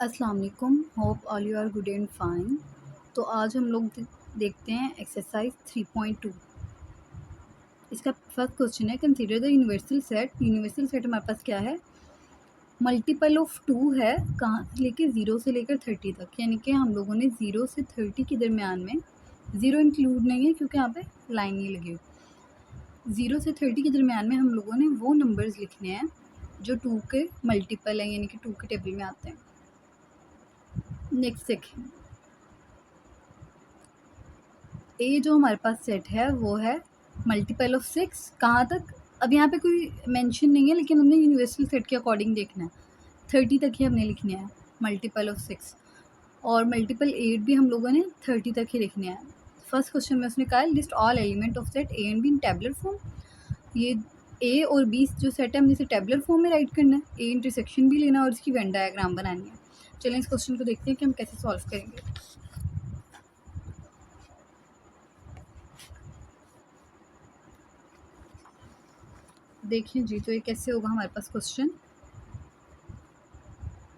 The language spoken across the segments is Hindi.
अस्सलाम वालेकुम, hope all you are good and fine. तो आज हम लोग देखते हैं एक्सरसाइज 3.2। इसका फर्स्ट क्वेश्चन है, consider the universal set. Universal set हमारे पास क्या है, मल्टीपल ऑफ 2 है, कहाँ से लेकर 0 से लेकर 30 तक, यानी कि हम लोगों ने 0 से 30 के दरमियान में, 0 इंक्लूड नहीं है क्योंकि यहाँ पे लाइन नहीं लगी हुई, 0 से 30 के दरमियान में हम लोगों ने वो नंबर्स लिखने हैं जो 2 के मल्टीपल हैं, यानी कि 2 के टेबल में आते हैं। नेक्स्ट देखिए, ए जो हमारे पास सेट है वो है मल्टीपल ऑफ 6, कहाँ तक, अब यहाँ पे कोई मेंशन नहीं है, लेकिन हमने यूनिवर्सल सेट के अकॉर्डिंग देखना है, 30 तक ही हमने लिखने हैं मल्टीपल ऑफ 6। और मल्टीपल 8 भी हम लोगों ने 30 तक ही लिखने हैं। फर्स्ट क्वेश्चन में उसने कहा है list all element of set A and be in tabular form. ये ए और बी जो सेट है हमने इसे टेबुलर फॉर्म में राइट करना है, ए इंटरसेक्शन भी लेना और इसकी वेन डायग्राम बनानी है। चलें इस क्वेश्चन को देखते हैं कि हम कैसे सॉल्व करेंगे। देखिए जी, तो ये कैसे होगा हमारे पास क्वेश्चन।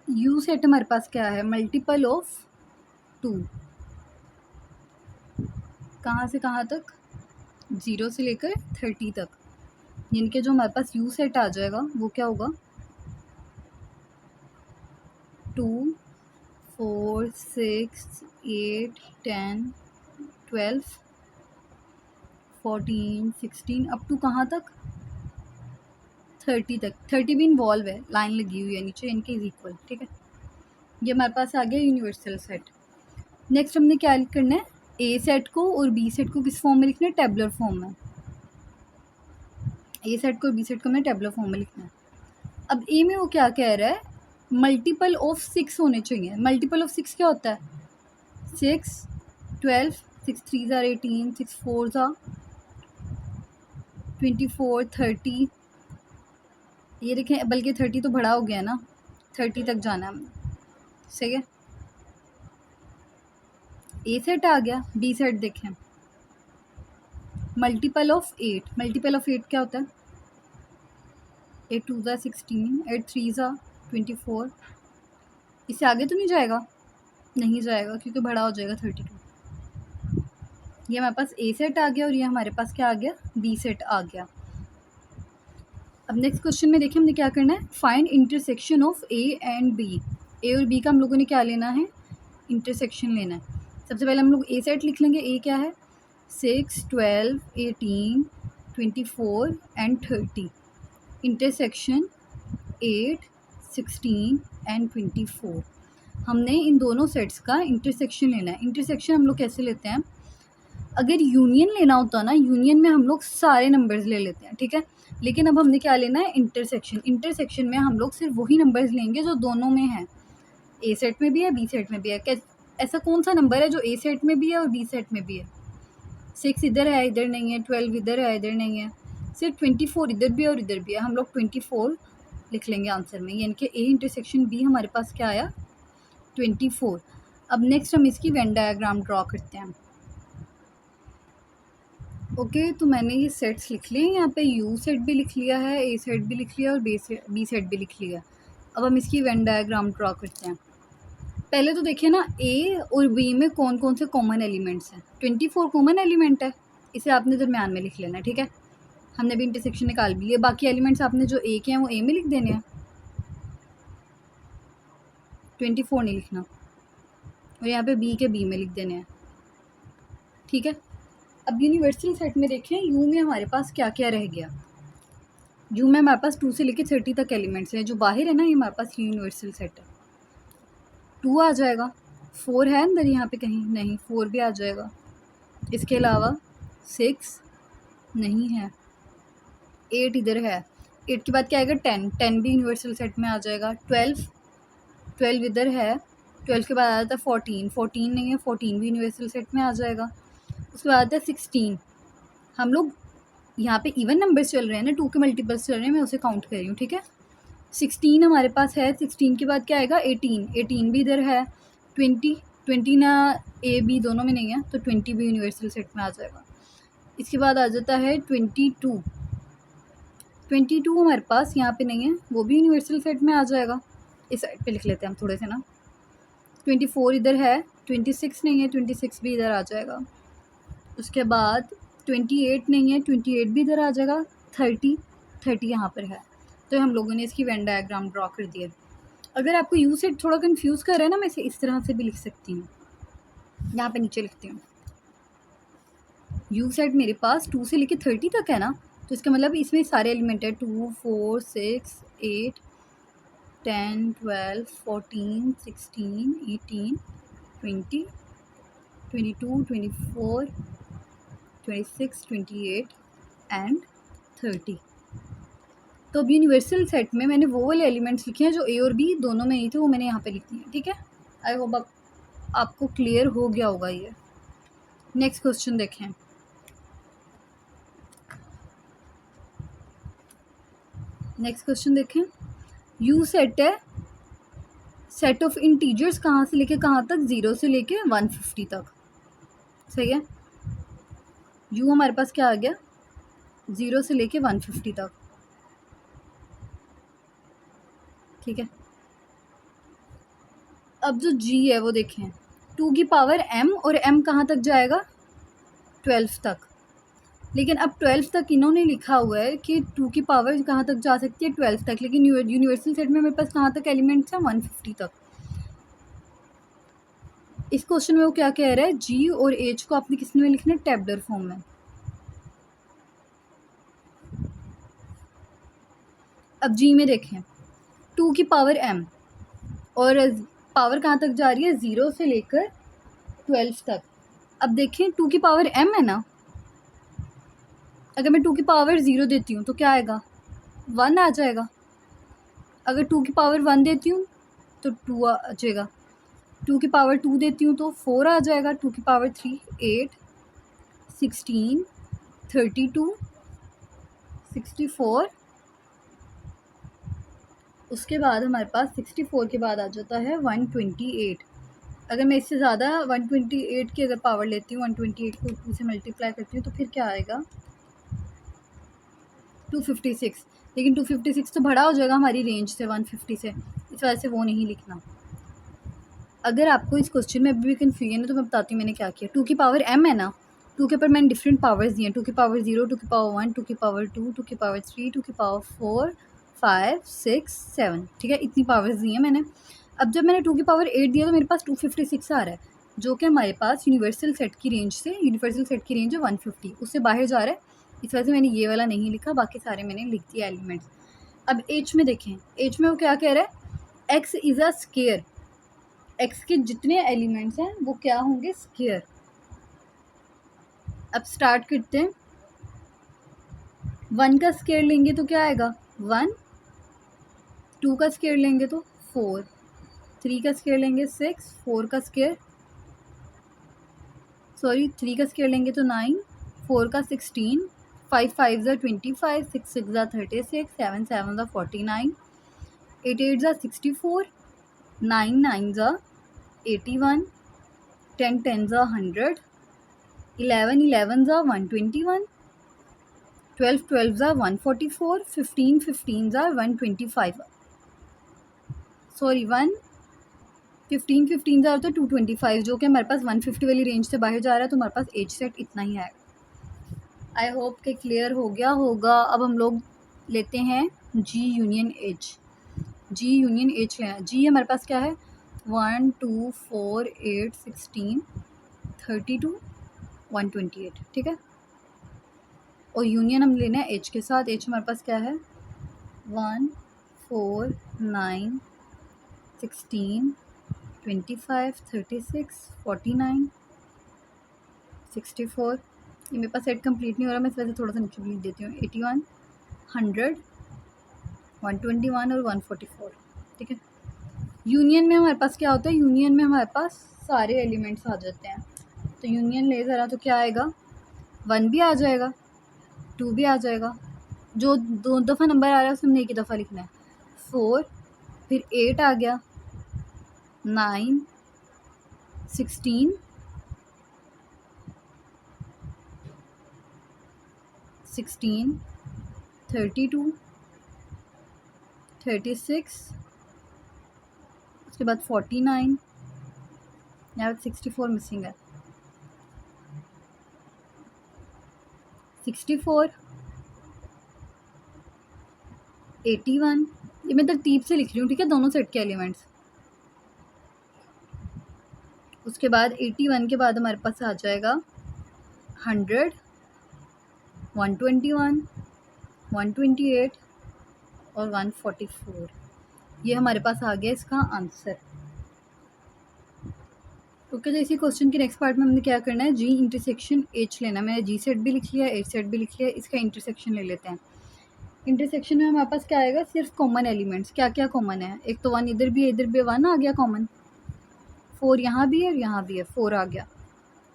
यू सेट हमारे पास क्या है, मल्टीपल ऑफ 2, कहाँ से कहाँ तक, 0 से लेकर 30 तक, यानी कि जो हमारे पास यू सेट आ जाएगा वो क्या होगा, 2, 4, 6, 8, 10, 12, 14, 16 अप टू कहाँ तक, 30 तक। 30 भी इन्वॉल्व है, लाइन लगी हुई है नीचे, इनके इज इक्वल, ठीक है। ये हमारे पास आ गया यूनिवर्सल सेट। नेक्स्ट हमने क्या करना है, ए सेट को और बी सेट को किस फॉर्म में लिखना है, टेबुलर फॉर्म में। ए सेट को और बी सेट को हमने टेबुलर फॉर्म में लिखना है। अब ए में वो क्या कह रहा है, मल्टीपल ऑफ 6 होने चाहिए। मल्टीपल ऑफ 6 क्या होता है, 6, 12, 6 3 are 18, 6 4 are 24, 30। ये देखें, बल्कि 30 तो बड़ा हो गया ना, 30 तक जाना है हमने, सही है। ए सेट आ गया, बी सेट देखें, मल्टीपल ऑफ 8। मल्टीपल ऑफ 8 क्या होता है, 8 2 are 16, 8 3 are 24। इससे आगे तो नहीं जाएगा, नहीं जाएगा क्योंकि बड़ा हो जाएगा 32। ये हमारे पास ए सेट आ गया और ये हमारे पास क्या आ गया, बी सेट आ गया। अब नेक्स्ट क्वेश्चन में देखिए हमने क्या करना है, find intersection of A and B. A और बी का हम लोगों ने क्या लेना है, इंटरसेक्शन लेना है। सबसे पहले हम लोग ए सेट लिख लेंगे। ए क्या है, 6, 12, 18, 24 एंड 30। Intersection 8, 16 and 24। हमने इन दोनों सेट्स का इंटरसेक्शन लेना है। इंटरसेक्शन हम लोग कैसे लेते हैं, अगर यूनियन लेना होता ना, यूनियन में हम लोग सारे नंबर्स ले लेते हैं, ठीक है। लेकिन अब हमने क्या लेना है, इंटरसेक्शन। इंटरसेक्शन में हम लोग सिर्फ वही नंबर्स लेंगे जो दोनों में हैं, ए सेट में भी है बी सेट में भी है। ऐसा कौन सा नंबर है जो ए सेट में भी है और बी सेट में भी है, 6 इधर है इधर नहीं है, 12 इधर है इधर नहीं है, सिर्फ 24 इधर भी है और इधर भी है। हम लोग 24 लिख लेंगे आंसर में, यानी कि ए इंटरसेक्शन बी हमारे पास क्या आया, 24। अब नेक्स्ट हम इसकी वेन डायग्राम ड्रॉ करते हैं। ओके, तो मैंने ये सेट्स लिख लिए, यहाँ पे यू सेट भी लिख लिया है, ए सेट भी लिख लिया और बी सेट भी लिख लिया। अब हम इसकी वेन डायग्राम ड्रॉ करते हैं। पहले तो देखिए ना, ए और बी में कौन कौन से कॉमन एलिमेंट्स हैं, 24 कॉमन एलिमेंट है, इसे आपने दरमियान में लिख लेना है, ठीक है। हमने भी इंटरसेक्शन निकाल भी लिया, बाकी एलिमेंट्स आपने जो ए के हैं वो ए में लिख देने हैं, 24 नहीं लिखना, और यहाँ पे बी के बी में लिख देने हैं, ठीक है। अब यूनिवर्सल सेट में देखें, यू में हमारे पास क्या क्या रह गया। यू में हमारे पास 2 से लेकर 30 तक एलिमेंट्स हैं, जो बाहर है ना ये हमारे पास यूनिवर्सल सेट है। 2 आ जाएगा, 4 है अंदर यहाँ पे कहीं, नहीं 4 भी आ जाएगा। इसके अलावा 6 नहीं है, 8 इधर है, 8 के बाद क्या आएगा, 10 भी यूनिवर्सल सेट में आ जाएगा। 12 इधर है, 12 के बाद आ जाता है 14 नहीं है, 14 भी यूनिवर्सल सेट में आ जाएगा। उसके बाद आता है 16। हम लोग यहाँ पे इवन नंबर्स चल रहे हैं ना, 2 के मल्टीपल्स चल रहे हैं, मैं उसे काउंट कर रही हूँ, ठीक है। 16 हमारे पास है, 16 के बाद क्या आएगा, 18 भी इधर है, 20 ना ए बी दोनों में नहीं है, तो 20 भी यूनिवर्सल सेट में आ जाएगा। इसके बाद आ जाता है 22 हमारे पास यहाँ पे नहीं है, वो भी यूनिवर्सल सेट में आ जाएगा। इस साइड पे लिख लेते हैं हम थोड़े से ना, 24 इधर है, 26 नहीं है, 26 भी इधर आ जाएगा। उसके बाद 28 नहीं है, 28 भी इधर आ जाएगा। 30 यहाँ पर है। तो हम लोगों ने इसकी वेन डायग्राम ड्रॉ कर दिया। अगर आपको यू सेट थोड़ा कंफ्यूज कर रहा है ना, मैं इसे इस तरह से भी लिख सकती हूँ। यहाँ पे नीचे लिखती हूँ, यू सेट मेरे पास 2 से लेके 30 तक है ना, तो इसका मतलब इसमें सारे एलिमेंट है 2, 4, 6, 8, 10, 12, 14, 16, 18, 20, 22, 24, 26, 28 एंड 30। तो अब यूनिवर्सल सेट में मैंने वो वाले एलिमेंट्स लिखे हैं जो ए और बी दोनों में ही थे, वो मैंने यहाँ पे लिख दिए। ठीक है, आई होप आपको क्लियर हो गया होगा ये। नेक्स्ट क्वेश्चन देखें। नेक्स्ट क्वेश्चन देखें। यू सेट है, सेट ऑफ इंटीजर्स कहाँ से लेके कहाँ तक, 0 से लेके 150 तक। सही है, यू हमारे पास क्या आ गया, 0 से लेके 150 तक। ठीक है, अब जो जी है वो देखें, 2 की पावर m, और m कहाँ तक जाएगा, 12 तक। लेकिन अब 12 तक इन्होंने लिखा हुआ है कि 2 की पावर कहाँ तक जा सकती है, 12 तक। लेकिन यूनिवर्सल सेट में मेरे पास कहाँ तक एलिमेंट्स हैं, 150 तक। इस क्वेश्चन में वो क्या कह रहा है, जी और एच को आपने किस में लिखना है, टेबलर फॉर्म में। अब जी में देखें, 2 की पावर m, और पावर कहाँ तक जा रही है, 0 से लेकर 12 तक। अब देखें 2 की पावर m है ना, अगर मैं 2 की पावर 0 देती हूँ तो क्या आएगा, 1 आ जाएगा। अगर 2 की पावर 1 देती हूँ तो 2 आ जाएगा। 2 की पावर 2 देती हूँ तो 4 आ जाएगा। 2 की पावर 3 8, 16, 32, 64। उसके बाद हमारे पास 64 के बाद आ जाता है 128। अगर मैं इससे ज़्यादा 128 की अगर पावर लेती हूँ, 128 को 2 से मल्टीप्लाई करती हूँ तो फिर क्या आएगा, 256। लेकिन 256 तो बड़ा हो जाएगा हमारी रेंज से 150 से, इस वजह से वो नहीं लिखना। अगर आपको इस क्वेश्चन में अभी भी कन्फ्यूजन है तो मैं बताती हूँ मैंने क्या किया। 2 की पावर m है ना, 2 के ऊपर मैंने डिफरेंट पावर्स दिए हैं, 2 की पावर 0, 2 की पावर 1, 2 की पावर 2, 2 की पावर 3, 2 की पावर 4, 5, 6, 7। ठीक है, इतनी पावर्स दी हैं मैंने। अब जब मैंने 2 की पावर 8 दिया तो मेरे पास 256 आ रहा है, जो कि हमारे पास यूनिवर्सल सेट की रेंज से, यूनिवर्सल सेट की रेंज है 150, उससे बाहर जा रहा है। इस वजह से मैंने ये वाला नहीं लिखा, बाकी सारे मैंने लिख दिया एलिमेंट्स। अब एच में देखें, एच में वो क्या कह रहा है, x is a square. X के जितने एलिमेंट्स हैं वो क्या होंगे, स्केयर। अब स्टार्ट करते हैं। 1 का स्केयर लेंगे तो क्या आएगा, 1। 2 का स्केयर लेंगे तो 4। 3 का स्केयर लेंगे 6। 4 का स्केयर, सॉरी 3 का स्केयर लेंगे तो 9। 4 का 16। 5 5 ज़ा 25, 6 6 ज़ा 36, 7 7 ज़ा 49, 8 8 ज़ा 64, 9 9 ज़ा 81, 10 10 ज़ा 100, 11 11 ज़ा 121, 12 12 ज़ा 144, 15 15 ज़ा 125, सॉरी 15 15 ज़ा होता है 225, जो कि हमारे पास 150 वाली रेंज से बाहर जा रहा है, तो हमारे पास एज सेट इतना ही आएगा। आई होप कि क्लियर हो गया होगा। अब हम लोग लेते हैं जी यूनियन एच। जी यूनियन एच लेना। जी हमारे पास क्या है, 1 2 4 8 16 32 128। ठीक है, और यूनियन हम लेना है एच के साथ। एच हमारे पास क्या है, 1 4 9 16 25 36 49 64। ये मेरे पास सेट कंप्लीट नहीं हो रहा, मैं इस वजह से थोड़ा सा नीचे लिख देती हूँ। 81 100 121 और 144। ठीक है, यूनियन में हमारे पास क्या होता है, यूनियन में हमारे पास सारे एलिमेंट्स आ जाते हैं। तो यूनियन ले ज़रा, तो क्या आएगा, 1 भी आ जाएगा, 2 भी आ जाएगा। जो 2 दफ़ा नंबर आ रहा है उसमें एक ही दफ़ा लिखना है। 4, फिर 8 आ गया, 9 16 16 32 36, उसके बाद 49 यहाँ 64 मिसिंग है। 64, 81, ये मैं तरतीब से लिख रही हूँ, ठीक है, दोनों सेट के एलिमेंट्स। उसके बाद 81 के बाद हमारे पास आ जाएगा 100, 121, 128 और 144। ये हमारे पास आ गया इसका आंसर। ओके, तो इसी क्वेश्चन के नेक्स्ट पार्ट में हमने क्या करना है, जी इंटरसेक्शन एच लेना है। मैंने जी सेट भी लिख लिया, एच सेट भी लिख लिया, इसका इंटरसेक्शन ले लेते हैं। इंटरसेक्शन में हमारे पास क्या आएगा, सिर्फ कॉमन एलिमेंट्स। क्या क्या कॉमन है, एक तो 1 इधर भी है, इधर भी 1 आ गया कॉमन, 4 यहाँ भी है और यहाँ भी है, 4 आ गया।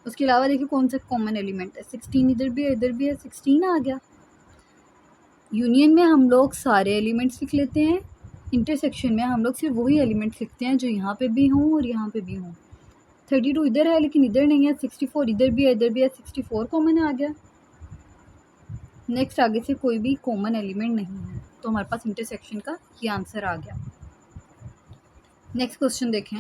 उसके अलावा देखिए कौन सा कॉमन एलिमेंट है, 16 इधर भी है, इधर भी है, 16 आ गया। यूनियन में हम लोग सारे एलिमेंट्स लिख लेते हैं, इंटरसेक्शन में हम लोग सिर्फ वही एलिमेंट्स लिखते हैं जो यहाँ पे भी हों और यहाँ पे भी हों। 32 इधर है लेकिन इधर नहीं है, 64 इधर भी है, इधर भी है, 64 कॉमन आ गया। नेक्स्ट आगे से कोई भी कॉमन एलिमेंट नहीं है, तो हमारे पास इंटरसेक्शन का ये आंसर आ गया। नेक्स्ट क्वेश्चन देखें।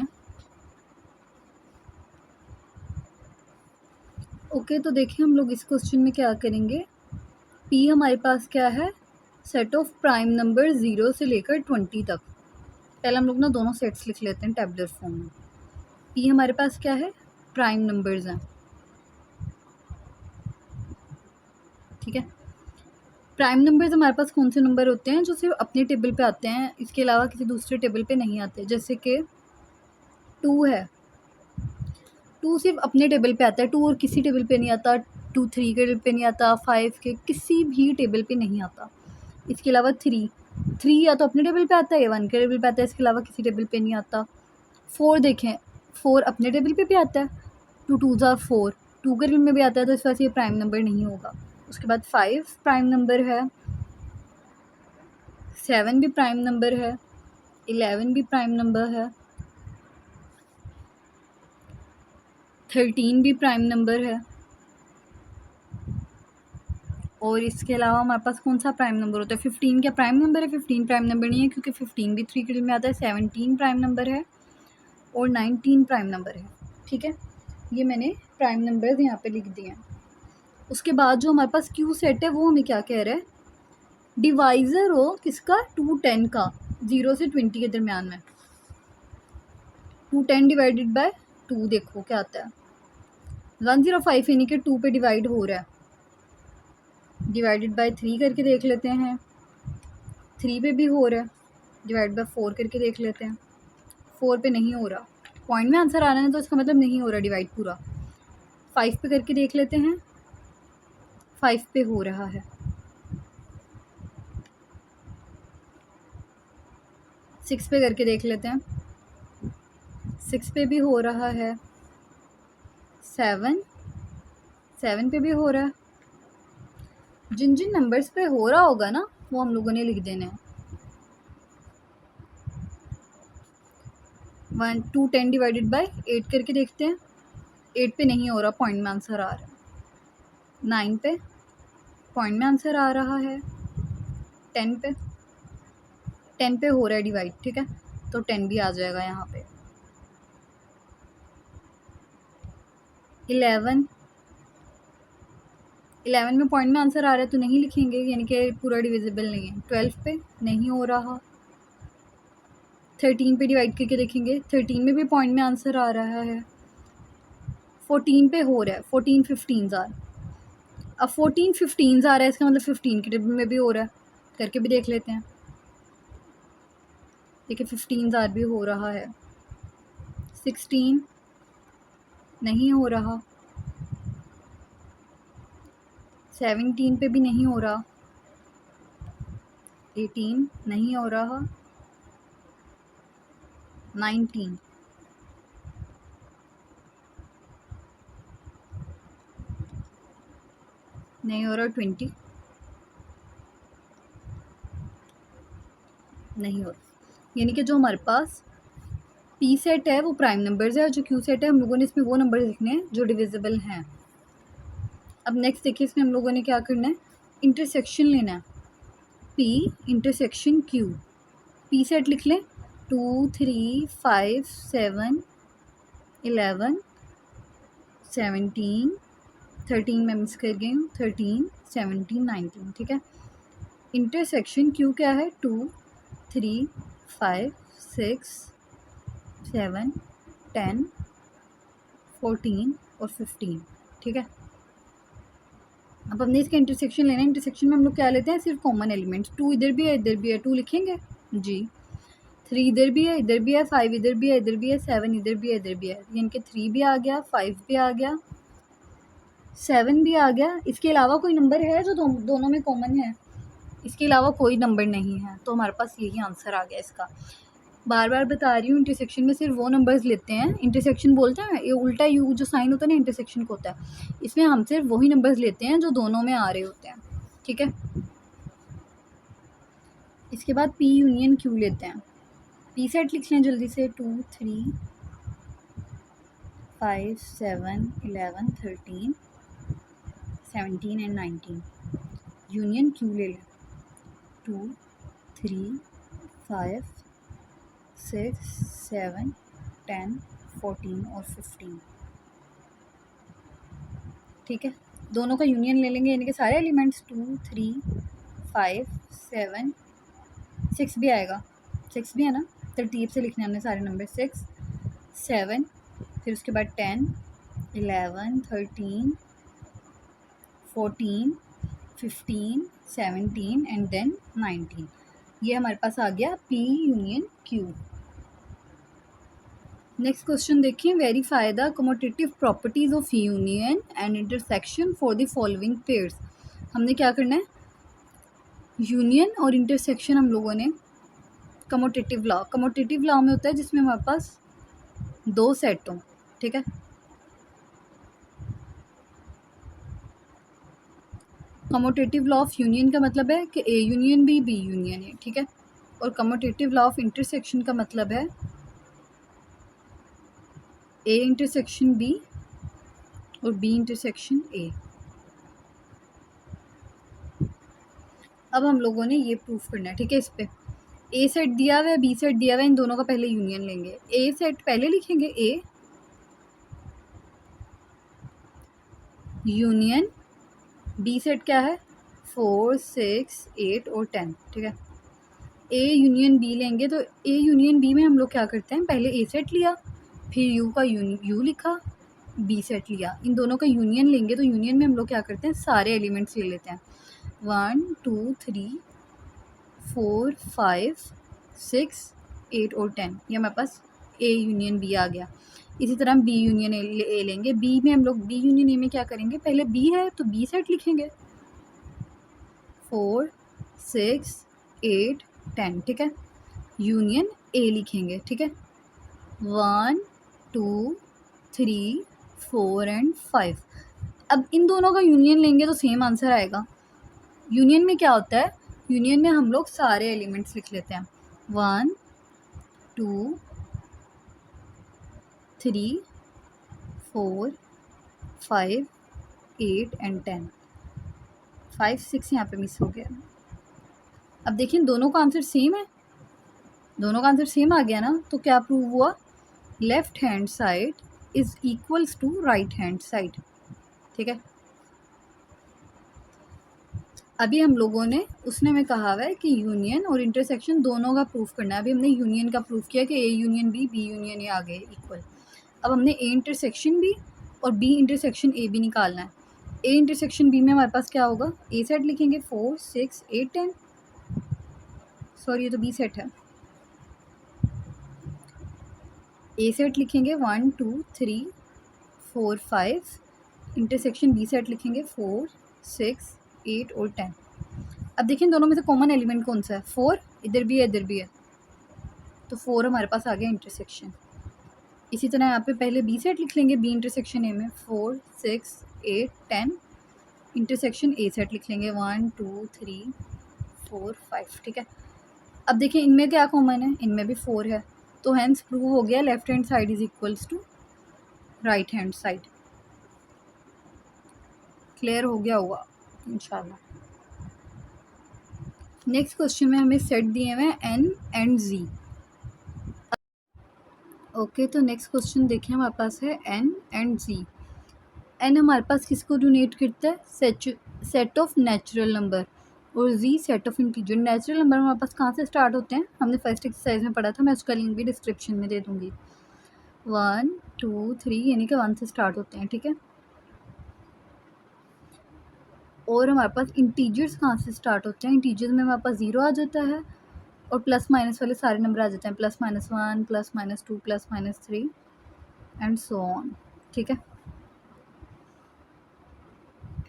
ओके, तो देखिए हम लोग इस क्वेश्चन में क्या करेंगे, पी हमारे पास क्या है, सेट ऑफ प्राइम नंबर 0 से लेकर 20 तक। पहले हम लोग ना दोनों सेट्स लिख लेते हैं टेबुलर फॉर्म में। पी हमारे पास क्या है, प्राइम नंबर्स हैं, ठीक है। प्राइम नंबर्स हमारे पास कौन से नंबर होते हैं, जो सिर्फ अपने टेबल पे आते हैं, इसके अलावा किसी दूसरे टेबल पे नहीं आते। जैसे कि 2 है, 2 सिर्फ अपने टेबल पे आता है, 2 और किसी टेबल पे नहीं आता, 2 3 के टेबल पे नहीं आता, 5 के किसी भी टेबल पे नहीं आता। इसके अलावा 3 या तो अपने टेबल पे आता है या 1 के टेबल पे आता है, इसके अलावा किसी टेबल पे नहीं आता। 4 देखें, 4 अपने टेबल पे भी आता है, 2 2s are 4, 2 के टेबल में भी आता है, तो इस वजह से ये प्राइम नंबर नहीं होगा। उसके बाद 5 प्राइम नंबर है, 7 भी प्राइम नंबर है, 11 भी प्राइम नंबर है, 13 भी प्राइम नंबर है। और इसके अलावा हमारे पास कौन सा प्राइम नंबर होता है, 15 क्या प्राइम नंबर है, 15 प्राइम नंबर नहीं है क्योंकि 15 भी 3 के टेबल में आता है। 17 प्राइम नंबर है और 19 प्राइम नंबर है, ठीक है। ये मैंने प्राइम नंबर्स यहाँ पे लिख दिए हैं। उसके बाद जो हमारे पास क्यू सेट है वो हमें क्या कह रहा है, डिवाइज़र हो किसका, 2 10 का, 0 से 20 के दरमियान में। 2 10 डिवाइडेड बाय 2 देखो क्या आता है, 105 यानी कि 2 पे डिवाइड हो रहा है। डिवाइडेड बाय 3 करके देख लेते हैं, 3 पे भी हो रहा है। डिवाइड बाय 4 करके देख लेते हैं, 4 पे नहीं हो रहा, पॉइंट में आंसर आ रहा है तो इसका मतलब नहीं हो रहा डिवाइड पूरा। 5 पे करके देख लेते हैं, 5 पे हो रहा है। 6 पे करके देख लेते हैं, 6 पे भी हो रहा है। 7 पे भी हो रहा है। जिन जिन नंबर्स पे हो रहा होगा ना वो हम लोगों ने लिख देने हैं। 2 10 डिवाइडेड बाय 8 करके देखते हैं, 8 पे नहीं हो रहा, पॉइंट में आंसर आ रहा है। 9 पे पॉइंट में आंसर आ रहा है। 10 पे हो रहा है डिवाइड, ठीक है, तो 10 भी आ जाएगा यहाँ पे। 11 में पॉइंट में आंसर आ रहा है तो नहीं लिखेंगे, यानी कि पूरा डिविजिबल नहीं है। 12 पे नहीं हो रहा। 13 पे डिवाइड करके देखेंगे, 13 में भी पॉइंट में आंसर आ रहा है। 14 पे हो रहा है, 14 15 आ रहा है। अब 14 15 आ रहा है, इसका मतलब 15 के टेबल में भी हो रहा है, करके भी देख लेते हैं। देखिए 15 भी हो रहा है। 16 नहीं हो रहा। 17 पे भी नहीं हो रहा। 18 नहीं हो रहा। 19 नहीं हो रहा। 20 नहीं हो रहा। यानी कि जो हमारे पास पी सेट है वो प्राइम नंबर्स है, और जो क्यू सेट है हम लोगों ने इसमें वो नंबर लिखने हैं जो डिविजिबल हैं। अब नेक्स्ट देखिए, इसमें हम लोगों ने क्या करना है, इंटरसेक्शन लेना है। P intersection Q, P set लिख लें 2 3 5 7 11 17 13 मैं मिस कर गई हूँ, 13 17 19, ठीक है। इंटरसेक्शन क्यू क्या है, 2 3 5 6 7 10 14 और 15, ठीक है। अब हमने इसका इंटरसेक्शन लेना है। इंटरसेक्शन में हम लोग क्या लेते हैं, सिर्फ कॉमन एलिमेंट्स। 2 इधर भी है, इधर भी है, 2 लिखेंगे जी। 3 इधर भी है, इधर भी है, 5 इधर भी है, इधर भी है, 7 इधर भी है, इधर भी है, यानी कि 3 भी आ गया, 5 भी आ गया, 7 भी आ गया। इसके अलावा कोई नंबर है जो दोनों में कॉमन है? इसके अलावा कोई नंबर नहीं है, तो हमारे पास यही आंसर आ गया इसका। बार बार बता रही हूँ, इंटरसेक्शन में सिर्फ वो नंबर्स लेते हैं। इंटरसेक्शन बोलते हैं, ये उल्टा यू जो साइन होता है ना, इंटरसेक्शन को होता है। इसमें हम सिर्फ वही नंबर्स लेते हैं जो दोनों में आ रहे होते हैं, ठीक है। इसके बाद पी यूनियन क्यू लेते हैं। पी सेट लिख लें जल्दी से, 2 3 5 7 11 13 17 एंड 19। यूनियन क्यू ले लें, 2 3 5 6 7 10 14 और 15, ठीक है। दोनों का यूनियन ले लेंगे, यानी कि सारे एलिमेंट्स 2 3 5 7 6 भी आएगा, 6 भी है ना, तरतीब से लिखने हमने सारे नंबर, 6 7, फिर उसके बाद 10 11 13 14 15 17 एंड देन 19। ये हमारे पास आ गया P union Q. Next question देखिए, verify the commutative properties of union and intersection for the following pairs. हमने क्या करना है, यूनियन और इंटरसेक्शन हम लोगों ने कम्यूटेटिव लॉ में होता है जिसमें हमारे पास 2 सेट हों, ठीक है। कम्यूटेटिव लॉ ऑफ यूनियन का मतलब है कि ए यूनियन बी यूनियन है, ठीक है। और कम्यूटेटिव लॉ ऑफ इंटरसेक्शन का मतलब है ए इंटरसेक्शन बी और बी इंटरसेक्शन ए। अब हम लोगों ने ये प्रूफ करना है, ठीक है। इस पे ए सेट दिया हुआ है, बी सेट दिया हुआ है, इन दोनों का पहले यूनियन लेंगे। ए सेट पहले लिखेंगे, ए यूनियन बी सेट क्या है, 4 6 8 और 10, ठीक है। ए यूनियन बी लेंगे, तो ए यूनियन बी में हम लोग क्या करते हैं, पहले ए सेट लिया, फिर यू का यू लिखा, बी सेट लिया, इन दोनों का यूनियन लेंगे। तो यूनियन में हम लोग क्या करते हैं, सारे एलिमेंट्स ले लेते हैं, 1 2 3 4 5 6 8 और 10, ये हमारे पास ए यूनियन बी आ गया। इसी तरह हम बी यूनियन ए लेंगे। बी में हम लोग बी यूनियन ए में क्या करेंगे, पहले बी है तो बी सेट लिखेंगे, 4 6 8 10, ठीक है। यूनियन ए लिखेंगे, ठीक है, 1 2 3 4 एंड 5। अब इन दोनों का यूनियन लेंगे तो सेम आंसर आएगा। यूनियन में क्या होता है, यूनियन में हम लोग सारे एलिमेंट्स लिख लेते हैं, 1 2 3 4 5 8 एंड 10। 5 6 यहाँ पे मिस हो गया। अब देखिए दोनों का आंसर सेम है, दोनों का आंसर सेम आ गया ना, तो क्या प्रूव हुआ, left hand side is equals to right hand side, ठीक है। अभी हम लोगों ने उसने में कहा हुआ है कि यूनियन और इंटरसेक्शन दोनों का प्रूफ करना है। अभी हमने यूनियन का प्रूफ किया कि A union B union A आ गए इक्वल। अब हमने ए इंटरसेक्शन बी और बी इंटरसेक्शन ए भी निकालना है। ए इंटरसेक्शन बी में हमारे पास क्या होगा, ए सेट लिखेंगे 4 6 8 10, सॉरी ये तो बी सेट है। ए सेट लिखेंगे 1 2 3 4 5, इंटरसेक्शन बी सेट लिखेंगे 4 6 8 और 10। अब देखिए दोनों में से कॉमन एलिमेंट कौन सा है, 4, इधर भी है इधर भी है, तो 4 हमारे पास आ गया इंटरसेक्शन। इसी तरह यहाँ पे पहले बी सेट लिख लेंगे, बी इंटरसेक्शन ए में 4 6 8 10, इंटरसेक्शन ए सेट लिख लेंगे 1 2 3 4 5, ठीक है। अब देखिए इनमें क्या कॉमन है, इनमें भी 4 है, तो हैंस प्रूव हो गया left hand side is equals to right hand side. Clear हो गया होगा इंशाल्लाह। नेक्स्ट क्वेश्चन में हमें सेट दिए हुए हैं एन एंड जी। ओके, तो नेक्स्ट क्वेश्चन देखिए, हमारे पास है एन एंड जी। एन हमारे पास किसको डोनेट करता है? सेट ऑफ नेचुरल नंबर, और G set of integer. Natural number हमारे पास कहाँ से स्टार्ट होते हैं? हमने फर्स्ट एक्सरसाइज में पढ़ा था, मैं उसका लिंक भी डिस्क्रिप्शन में दे दूँगी। 1 2 3 यानी कि 1 से स्टार्ट होते हैं, ठीक है। और हमारे पास इंटीजर्स कहाँ से स्टार्ट होते हैं? इंटीजर्स में हमारे पास 0 आ जाता है, और प्लस माइनस वाले सारे नंबर आ जाते हैं, +-1 +-2 +-3 एंड सो ऑन, ठीक है।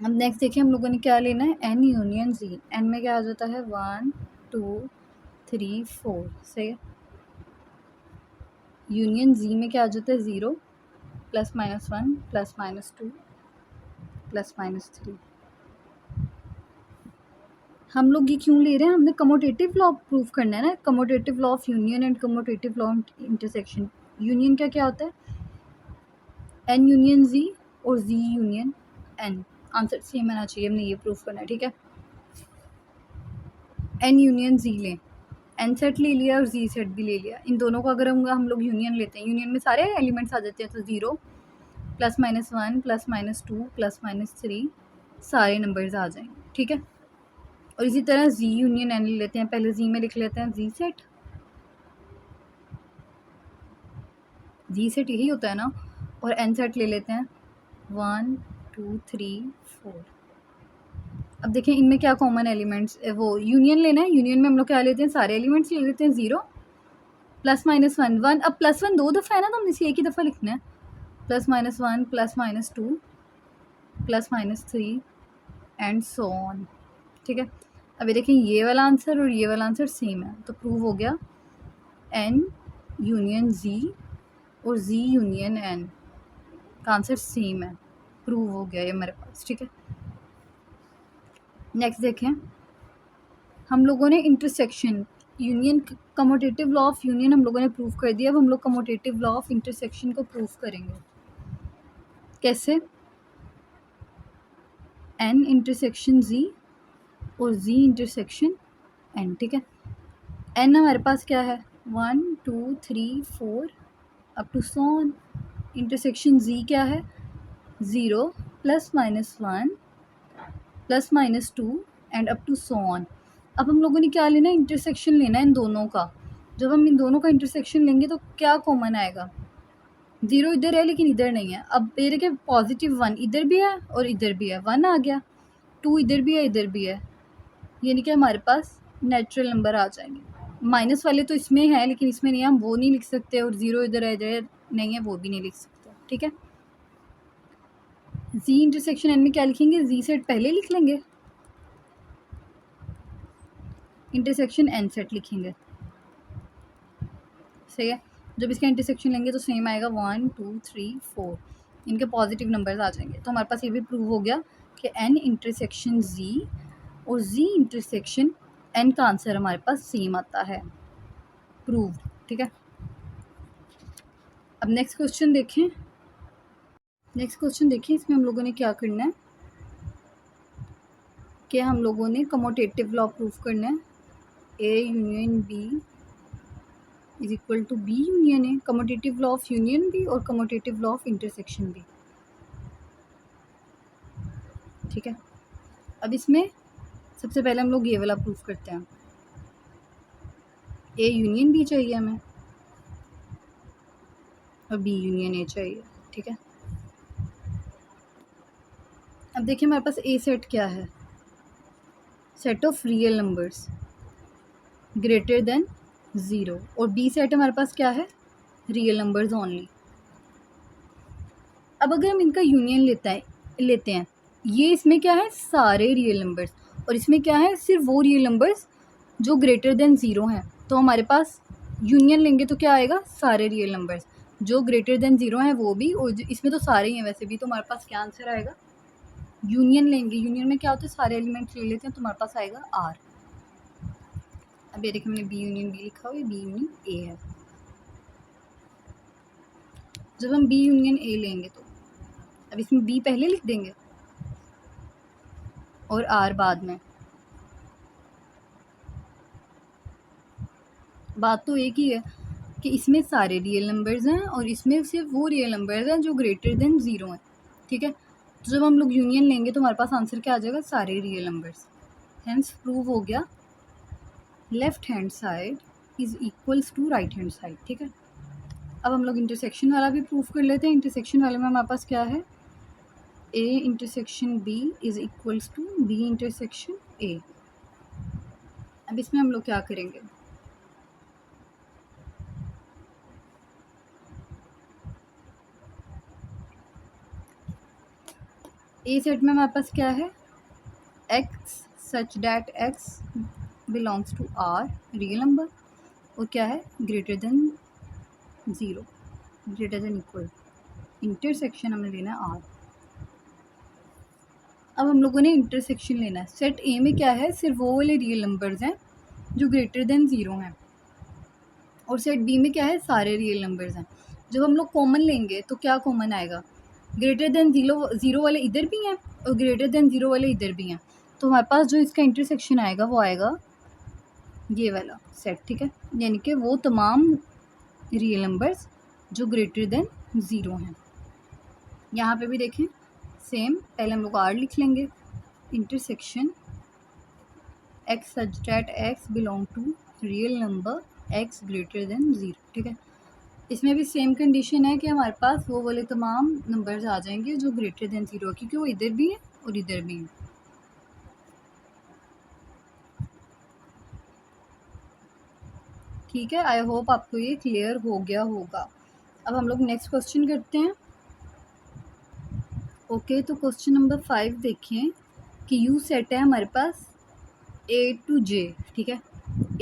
अब नेक्स्ट देखिए, हम लोगों ने क्या लेना है? एन यूनियन जी। एन में क्या आ जाता है? 1 2 3 4, सही है। यूनियन जी में क्या आ जाता है? 0 +-1 +-2 +-3। हम लोग ये क्यों ले रहे हैं? हमने कमोटेटिव लॉ प्रूव करना है ना, commutative law of union and commutative law of intersection. Union क्या क्या होता है? एन यूनियन जी और जी यूनियन एन। आंसर सेम आना चाहिए, हमने ये प्रूव करना है, ठीक है। एन यूनियन जी लें, एन सेट ले लिया और जी सेट भी ले लिया। इन दोनों को अगर हम लोग यूनियन लेते हैं, यूनियन में सारे एलिमेंट्स आ जाते हैं, तो 0 +-1 +-2 +-3 सारे नंबर्स आ जाएंगे, ठीक है। और इसी तरह जी यूनियन एन ले लेते हैं। पहले जी में लिख लेते हैं जी सेट। जी सेट यही होता है ना। और एन सेट ले लेते हैं 1 2 3 4। अब देखें इनमें क्या कॉमन एलिमेंट्स, वो यूनियन लेना है। यूनियन में हम लोग क्या लेते हैं? सारे एलिमेंट्स ले लेते हैं। 0 +-1 1। अब +1 2 दफ़ा है ना, तो हमने इसे एक ही दफ़ा लिखना है। +-1 +-2 +-3 एंड सो ऑन, ठीक है। अभी देखें ये वाला आंसर और ये वाला आंसर सेम है, तो प्रूव हो गया एन यूनियन जी और जी यूनियन एन का आंसर सेम है। प्रूव हो गया ये हमारे पास, ठीक है। नेक्स्ट देखें, हम लोगों ने intersection union, commutative law of union हम लोगों ने प्रूव कर दिया। अब हम लोग कमोटेटिव लॉ ऑफ इंटरसेक्शन को प्रूव करेंगे। कैसे? एन इंटरसेक्शन जी और जी इंटरसेक्शन एन, ठीक है। एन हमारे पास क्या है? 1 2 3 4 up to so on. Intersection G क्या है? 0 +-1 +-2 and up to so on. अब हम लोगों ने क्या लेना है? इंटरसेक्शन लेना है इन दोनों का। जब हम इन दोनों का इंटरसेक्शन लेंगे तो क्या कॉमन आएगा? 0 इधर है लेकिन इधर नहीं है। अब ये देखिए +1 इधर भी है और इधर भी है, 1 आ गया। 2 इधर भी है, इधर भी है, यानी कि हमारे पास नेचुरल नंबर आ जाएंगे। माइनस वाले तो इसमें है लेकिन इसमें नहीं है, हम वो नहीं लिख सकते। और 0 इधर है, इधर नहीं है, वो भी नहीं लिख सकते, ठीक है। जी इंटरसेक्शन एन में क्या लिखेंगे? जी सेट पहले लिख लेंगे, इंटरसेक्शन एन सेट लिखेंगे, सही है। जब इसका इंटरसेक्शन लेंगे तो सेम आएगा 1 2 3 4, इनके पॉजिटिव नंबर्स आ जाएंगे। तो हमारे पास ये भी प्रूव हो गया कि एन इंटरसेक्शन जी और जी इंटरसेक्शन एन का आंसर हमारे पास सेम आता है। प्रूव्ड, ठीक है। अब नेक्स्ट क्वेश्चन देखें। नेक्स्ट क्वेश्चन देखिए, इसमें हम लोगों ने क्या करना है कि हम लोगों ने कमोटेटिव लॉ प्रूव करना है। A union B is equal to B union A. Commutative law of union भी और कमोटेटिव लॉ ऑफ इंटरसेक्शन भी, ठीक है। अब इसमें सबसे पहले हम लोग ये वाला प्रूफ करते हैं। ए यूनियन बी चाहिए हमें और बी यूनियन ए चाहिए, ठीक है। अब देखिए हमारे पास ए सेट क्या है? Set of real numbers greater than 0, और बी सेट हमारे पास क्या है? Real numbers only. अब अगर हम इनका यूनियन लेते हैं, ये इसमें क्या है? सारे रियल नंबर्स, और इसमें क्या है? सिर्फ वो रियल नंबर्स जो ग्रेटर देन 0 हैं। तो हमारे पास यूनियन लेंगे तो क्या आएगा? सारे रियल नंबर्स जो ग्रेटर देन 0 हैं वो भी, और इसमें तो सारे ही हैं वैसे भी। तो हमारे पास क्या आंसर आएगा? यूनियन लेंगे, यूनियन में क्या होता है? सारे एलिमेंट्स ले लेते हैं, तो हमारे पास आएगा आर। अब ये देखिए मैंने बी यूनियन बी लिखा हुआ है, बी यूनियन ए है। जब हम बी यूनियन ए लेंगे तो अब इसमें बी पहले लिख देंगे और आर बाद में। बात तो एक ही है, कि इसमें सारे रियल नंबर्स हैं और इसमें सिर्फ वो रियल नंबर्स हैं जो ग्रेटर देन 0 हैं, ठीक है। तो जब हम लोग यूनियन लेंगे तो हमारे पास आंसर क्या आ जाएगा, सारे रियल नंबर्स। हेंस प्रूव हो गया left hand side is equals to right hand side, ठीक है। अब हम लोग इंटरसेक्शन वाला भी प्रूफ कर लेते हैं। इंटरसेक्शन वाले में हमारे पास क्या है, A intersection B is equals to B intersection A. अब इसमें हम लोग क्या करेंगे, ए सेट में हमारे पास क्या है, x such that x belongs to R real number, और क्या है greater than 0, greater than equal, intersection हमें लेना है आर। अब हम लोगों ने इंटरसेक्शन लेना है। सेट ए में क्या है, सिर्फ वो वाले रियल नंबर्स हैं जो ग्रेटर देन 0 हैं, और सेट बी में क्या है, सारे रियल नंबर्स हैं। जब हम लोग कॉमन लेंगे तो क्या कॉमन आएगा, ग्रेटर देन 0 वाले इधर भी हैं और ग्रेटर देन 0 वाले इधर भी हैं, तो हमारे पास जो इसका इंटरसेक्शन आएगा वो आएगा ये वाला सेट, ठीक है। यानी कि वो तमाम रियल नंबर्स जो ग्रेटर देन 0 हैं। यहाँ पे भी देखें सेम, पहले हम लोग आर लिख लेंगे, intersection x such that x belong to real number x greater than 0, ठीक है। इसमें भी सेम कंडीशन है कि हमारे पास वो वाले तमाम नंबर्स आ जाएंगे जो ग्रेटर देन 0, क्योंकि वो इधर भी है और इधर भी है। ठीक है, आई होप आपको ये क्लियर हो गया होगा। अब हम लोग नेक्स्ट क्वेश्चन करते हैं। ओके, तो क्वेश्चन नंबर 5 देखें कि यू सेट है हमारे पास ए टू जे, ठीक है।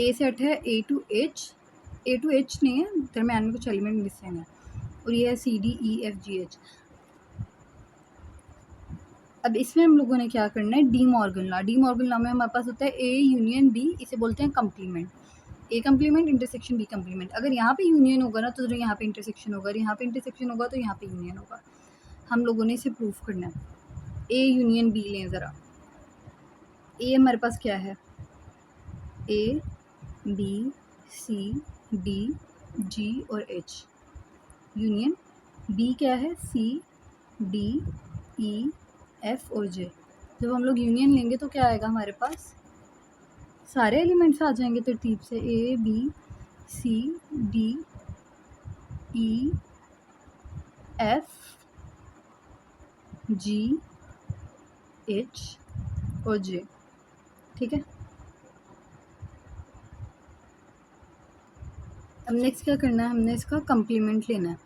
ए सेट है ए टू एच नहीं है, दरम्यान में कुछ एलिमेंट मिसिंग है, और ये है C D E F G H. अब इसमें हम लोगों ने क्या करना है, डी मॉर्गन लॉ में हमारे पास होता है ए यूनियन बी, इसे बोलते हैं कंप्लीमेंट। ए कंप्लीमेंट इंटरसेक्शन बी कंप्लीमेंट। अगर यहाँ पे यूनियन होगा ना तो यहाँ पे इंटरसेक्शन होगा, यहाँ पे इंटरसेक्शन होगा तो यहाँ पे यूनियन होगा। हम लोगों ने इसे प्रूफ करना है। ए यूनियन बी लें ज़रा। ए हमारे पास क्या है, A B C D G और एच, यूनियन बी क्या है, सी डी ई एफ और जे। जब हम लोग यूनियन लेंगे तो क्या आएगा हमारे पास, सारे एलिमेंट्स आ जाएंगे तरतीब से, A B C D E F G H और जे, ठीक है। अब नेक्स्ट क्या करना है, हमने इसका कंप्लीमेंट लेना है।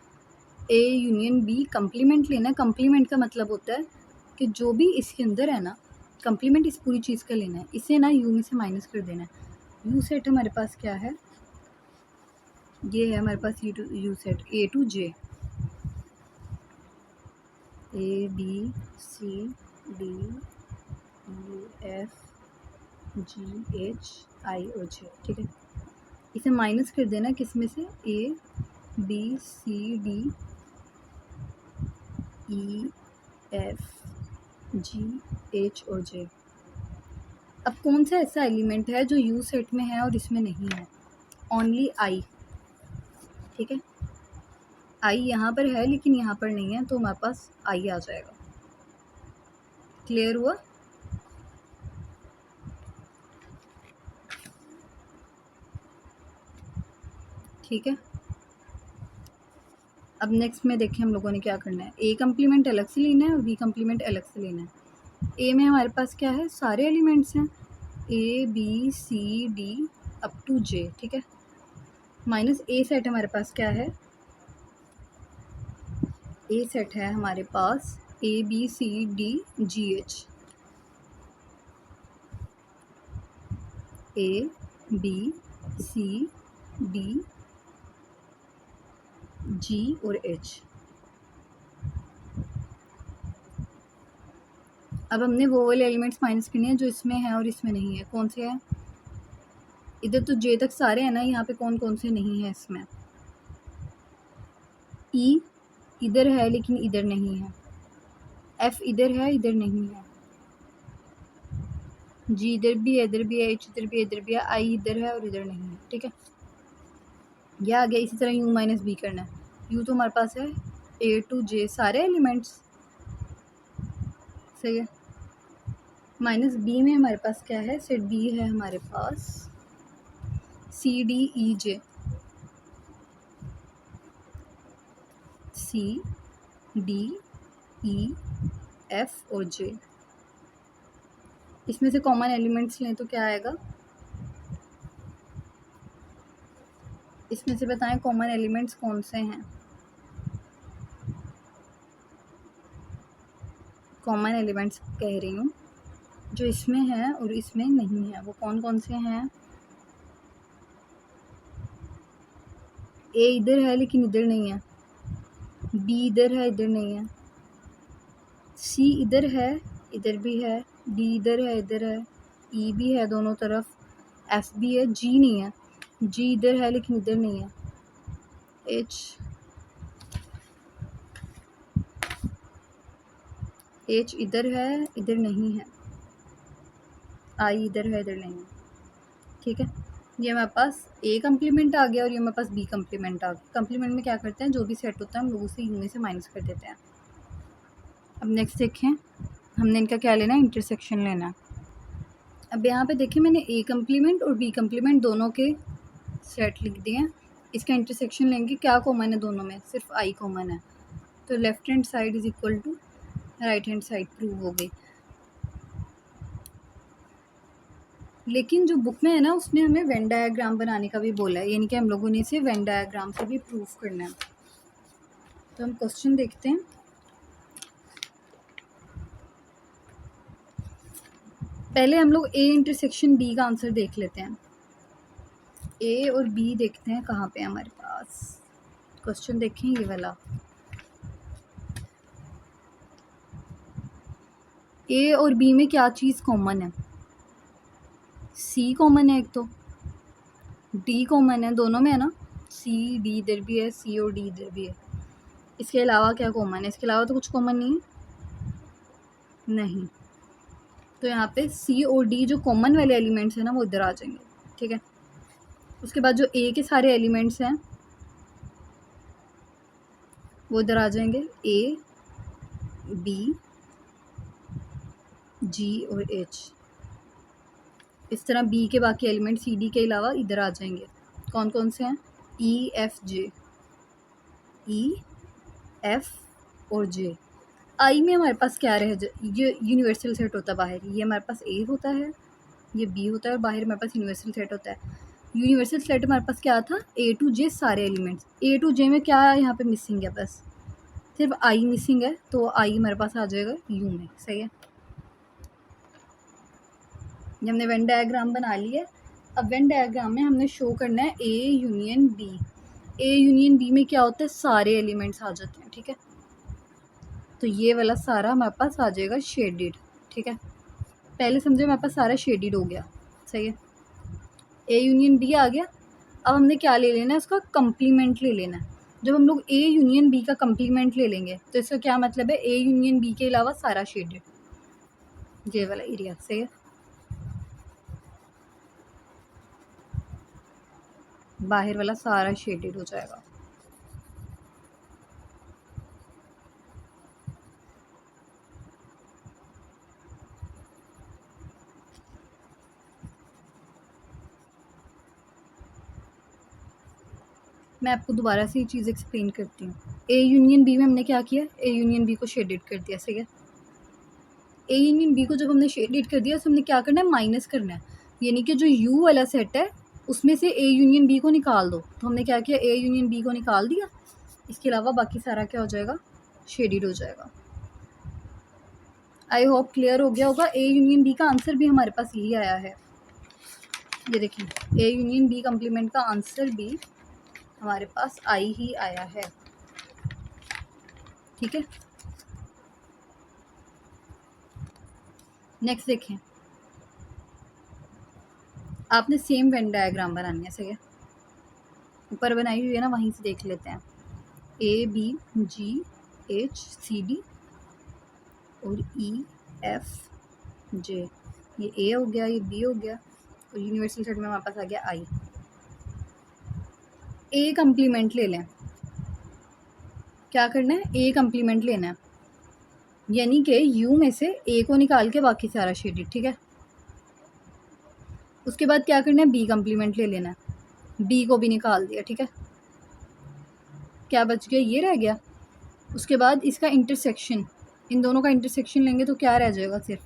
ए यूनियन बी कंप्लीमेंट लेना है। कंप्लीमेंट का मतलब होता है कि जो भी इसके अंदर है ना, कंप्लीमेंट इस पूरी चीज़ का लेना है, इसे ना यू में से माइनस कर देना है। यू सेट हमारे पास क्या है, ये है हमारे पास U set A to J, A B C D E F G H I और जे, ठीक है। इसे माइनस कर देना किस में से, A B C D E F G H और जे। अब कौन सा ऐसा एलिमेंट है जो यू सेट में है और इसमें नहीं है, ओनली आई, ठीक है। आई यहाँ पर है लेकिन यहाँ पर नहीं है, तो हमारे पास आई आ जाएगा। क्लियर हुआ। ठीक है, अब नेक्स्ट में देखें हम लोगों ने क्या करना है। ए कंप्लीमेंट अलग से लेना है और बी कंप्लीमेंट अलग से लेना है। ए में हमारे पास क्या है, सारे एलिमेंट्स हैं, A B C D up to J, ठीक है। माइनस ए सेट हमारे पास क्या है, ए सेट है हमारे पास A B C D G H, A B C D G और एच। अब हमने वो वाले एलिमेंट्स माइनस करने हैं जो इसमें हैं और इसमें नहीं है। कौन से हैं, इधर तो जे तक सारे हैं ना, यहाँ पे कौन कौन से नहीं है इसमें, ई इधर है लेकिन इधर नहीं है, एफ इधर है इधर नहीं है, जी इधर भी है इधर भी है, एच इधर भी है इधर भी है, आई इधर है और इधर नहीं है, ठीक है। ये आ गया। इसी तरह u माइनस बी करना है। u तो हमारे पास है a to j सारे एलिमेंट्स, सही है। माइनस बी में हमारे पास क्या है, सेट बी है हमारे पास सी डी ई जे, सी डी ई एफ और जे। इसमें से कॉमन एलिमेंट्स लें तो क्या आएगा, इसमें से बताएं कॉमन एलिमेंट्स कौन से हैं। कॉमन एलिमेंट्स कह रही हूँ जो इसमें है और इसमें नहीं है, वो कौन कौन से हैं। ए इधर है लेकिन इधर नहीं है, बी इधर है इधर नहीं है, सी इधर है इधर भी है, डी इधर है इधर है, ई भी है दोनों तरफ, एफ भी है, जी नहीं है, जी इधर है लेकिन इधर नहीं है, एच इधर है इधर नहीं है, आई इधर है इधर नहीं है। ठीक है, ये हमारे पास ए कम्प्लीमेंट आ गया और ये हमारे पास बी कम्प्लीमेंट आ गया। कम्प्लीमेंट में क्या करते हैं, जो भी सेट होता है हम लोग उसे यू में से माइनस कर देते हैं। अब नेक्स्ट देखें, हमने इनका क्या लेना है, इंटरसेक्शन लेना है। अब यहाँ पे देखिए मैंने ए कम्प्लीमेंट और बी कम्प्लीमेंट दोनों के सेट लिख दिए हैं। इसका इंटरसेक्शन लेंगे, क्या कॉमन है दोनों में, सिर्फ आई कॉमन है, तो left hand side is equal to right hand side prove हो गई। लेकिन जो बुक में है ना उसने हमें वेन डायग्राम बनाने का भी बोला है, यानी कि हम लोगों ने इसे वेन डायग्राम से भी प्रूफ करना है। तो हम क्वेश्चन देखते हैं। पहले हम लोग ए इंटरसेक्शन बी का आंसर देख लेते हैं। ए और बी देखते हैं कहाँ पे है हमारे पास। क्वेश्चन देखें ये वाला, ए और बी में क्या चीज़ कॉमन है, सी कॉमन है एक, तो डी कॉमन है दोनों में है ना, सी डी इधर भी है, सी और डी इधर भी है। इसके अलावा क्या कॉमन है, इसके अलावा तो कुछ कॉमन नहीं है, नहीं। तो यहाँ पे सी और डी जो कॉमन वाले एलिमेंट्स हैं ना वो इधर आ जाएंगे। ठीक है, उसके बाद जो ए के सारे एलिमेंट्स हैं वो इधर आ जाएंगे, ए बी जी और एच। इस तरह बी के बाकी एलिमेंट सी डी के अलावा इधर आ जाएंगे। कौन कौन से हैं, ई एफ जे, ई एफ और जे। आई में हमारे पास क्या रहे, ये यूनिवर्सल सेट होता है बाहर, ये हमारे पास ए होता है, ये बी होता है और बाहर हमारे पास यूनिवर्सल सेट होता है। यूनिवर्सल सेट हमारे पास क्या था, ए टू जे सारे एलिमेंट्स। ए टू जे में क्या यहाँ पे मिसिंग है, बस सिर्फ आई मिसिंग है, तो आई हमारे पास आ जाएगा यू में। सही है, ये हमने वेन डायग्राम बना लिया। अब वेन डायग्राम में हमने शो करना है A union B. A union B में क्या होता है, सारे एलिमेंट्स आ जाते हैं। ठीक है, तो ये वाला सारा हमारे पास आ जाएगा शेडिड। ठीक है, पहले समझो हमारे पास सारा शेडिड हो गया। सही है, ए यूनियन बी आ गया। अब हमने क्या ले लेना है, उसका कम्प्लीमेंट ले लेना है। जब हम लोग ए यूनियन बी का कम्प्लीमेंट ले लेंगे तो इसका क्या मतलब है, ए यूनियन बी के अलावा सारा शेडेड, ये वाला एरिया। सही है, बाहर वाला सारा शेडेड हो जाएगा। मैं आपको दोबारा से ये चीज़ एक्सप्लेन करती हूँ। ए यूनियन बी में हमने क्या किया, ए यूनियन बी को शेडेड कर दिया। सही है, ए यूनियन बी को जब हमने शेडेड कर दिया तो हमने क्या करना है, माइनस करना है, यानी कि जो यू वाला सेट है उसमें से ए यूनियन बी को निकाल दो। तो हमने क्या किया, ए यूनियन बी को निकाल दिया, इसके अलावा बाकी सारा क्या हो जाएगा, शेडेड हो जाएगा। आई होप क्लियर हो गया होगा। ए यूनियन बी का आंसर भी हमारे पास यही आया है, ये देखिए, ए यूनियन बी कम्प्लीमेंट का आंसर भी हमारे पास आई ही आया है। ठीक है, नेक्स्ट देखें, आपने सेम वेन डायग्राम बनानी है। सही है, ऊपर बनाई हुई है ना, वहीं से देख लेते हैं। A B G H C D और ई एफ जे, ये ए हो गया, ये बी हो गया और यूनिवर्सल सेट में हमारे पास आ गया आई। ए कम्प्लीमेंट ले लें। क्या करना है, ए कम्प्लीमेंट लेना है, यानी कि यू में से ए को निकाल के बाकी सारा शेडेड, ठीक है। उसके बाद क्या करना है, बी कम्प्लीमेंट ले लेना है, बी को भी निकाल दिया, ठीक है। क्या बच गया, ये रह गया। उसके बाद इसका इंटरसेक्शन, इन दोनों का इंटरसेक्शन लेंगे तो क्या रह जाएगा सिर्फ,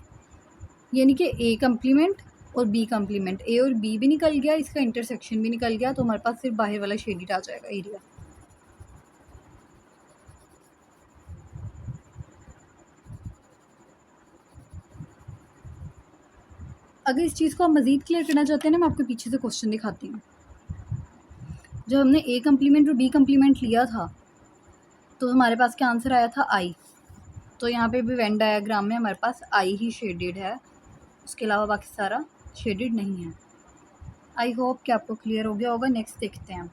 यानी कि ए कम्प्लीमेंट और बी कम्प्लीमेंट, ए और बी भी निकल गया, इसका इंटरसेक्शन भी निकल गया, तो हमारे पास सिर्फ बाहर वाला शेडेड आ जाएगा एरिया। अगर इस चीज़ को आप मज़ीद क्लियर करना चाहते हैं ना, मैं आपको पीछे से क्वेश्चन दिखाती हूँ। जब हमने ए कम्प्लीमेंट और बी कम्प्लीमेंट लिया था तो हमारे पास क्या आंसर आया था, आई। तो यहाँ पे भी वेन डायग्राम में हमारे पास आई ही शेडेड है, उसके अलावा बाकी सारा शेडेड नहीं है। आई होप कि आपको क्लियर हो गया होगा। नेक्स्ट देखते हैं।